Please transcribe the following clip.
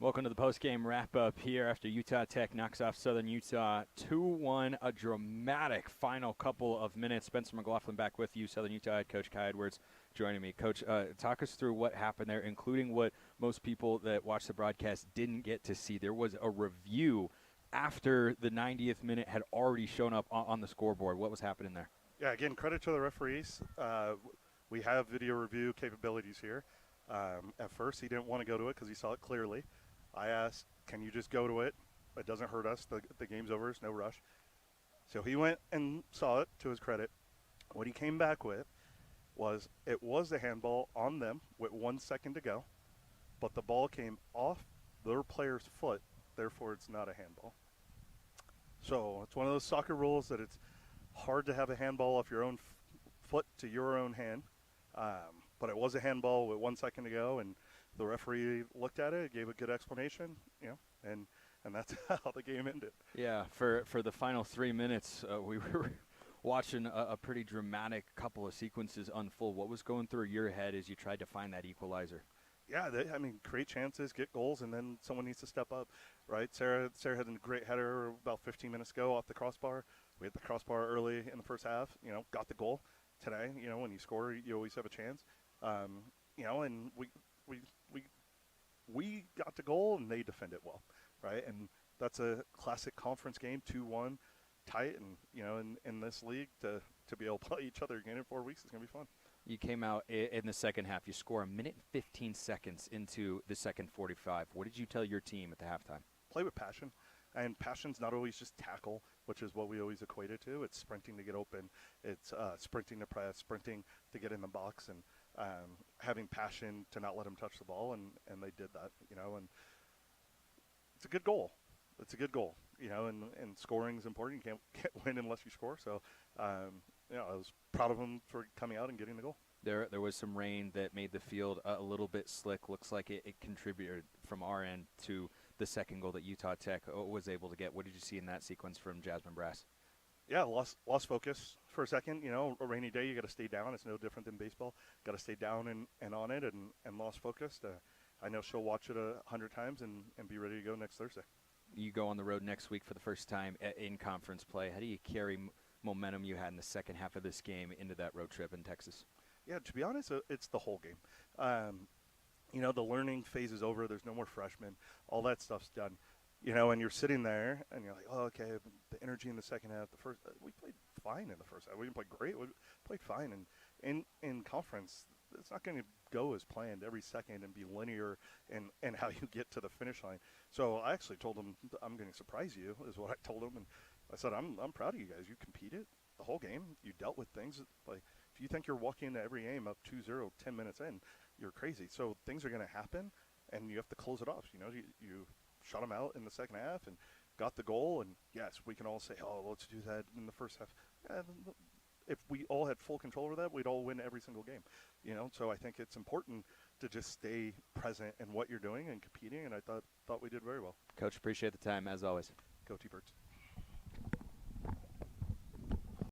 Welcome to the post-game wrap-up here after Utah Tech knocks off Southern Utah 2-1. A dramatic final couple of minutes. Spencer McLaughlin back with you, Southern Utah head coach Kai Edwards joining me. Coach, talk us through what happened there, including what most people that watched the broadcast didn't get to see. There was a review after the 90th minute had already shown up on the scoreboard. What was happening there? Yeah, again, credit to the referees. We have video review capabilities here. At first, he didn't want to go to it because he saw it clearly. I asked, can you just go to it? It doesn't hurt us. The game's over. It's no rush. So he went and saw it, to his credit. What he came back with was it was a handball on them with 1 second to go, but the ball came off their player's foot, therefore it's not a handball. So it's one of those soccer rules that it's hard to have a handball off your own foot to your own hand. But it was a handball with 1 second to go, and the referee looked at it, gave a good explanation, and that's how the game ended. Yeah, for the final 3 minutes, we were watching a pretty dramatic couple of sequences unfold. What was going through your head as you tried to find that equalizer? Yeah, create chances, get goals, and then someone needs to step up, right? Sarah had a great header about 15 minutes ago off the crossbar. We hit the crossbar early in the first half, got the goal. Today, when you score, you always have a chance. And we got the goal, and they defend it well, right? And that's a classic conference game, 2-1, tight, and in this league to be able to play each other again in 4 weeks is going to be fun. You came out in the second half. You score a minute and 15 seconds into the second 45. What did you tell your team at the halftime? Play with passion. And passion's not always just tackle, which is what we always equate it to. It's sprinting to get open. It's sprinting to press, sprinting to get in the box, and having passion to not let them touch the ball. And they did that, and it's a good goal. It's a good goal, and scoring is important. You can't win unless you score. So, I was proud of them for coming out and getting the goal. There was some rain that made the field a little bit slick. Looks like it contributed from our end to the second goal that Utah Tech was able to get. What did you see in that sequence from Jasmine Brass? Yeah, lost focus for a second. A rainy day, you got to stay down. It's no different than baseball. Got to stay down and on it, and lost focus. I know she'll watch it 100 times and be ready to go next Thursday. You go on the road next week for the first time in conference play. How do you carry momentum you had in the second half of this game into that road trip in Texas? Yeah, to be honest, it's the whole game. The learning phase is over. There's no more freshmen. All that stuff's done. And you're sitting there, and you're like, oh, okay, the energy in the second half. We played fine in the first half. We didn't play great. We played fine. And in conference, it's not going to go as planned every second and be linear and how you get to the finish line. So I actually told them, I'm going to surprise you, is what I told them. And I said, I'm proud of you guys. You competed the whole game. You dealt with things. Like, if you think you're walking into every game up 2-0 10 minutes in, you're crazy. So things are going to happen, and you have to close it off. You shut them out in the second half and got the goal. And, yes, we can all say, oh, let's do that in the first half. If we all had full control over that, we'd all win every single game. So I think it's important to just stay present in what you're doing and competing, and I thought we did very well. Coach, appreciate the time, as always. Go T-Birds.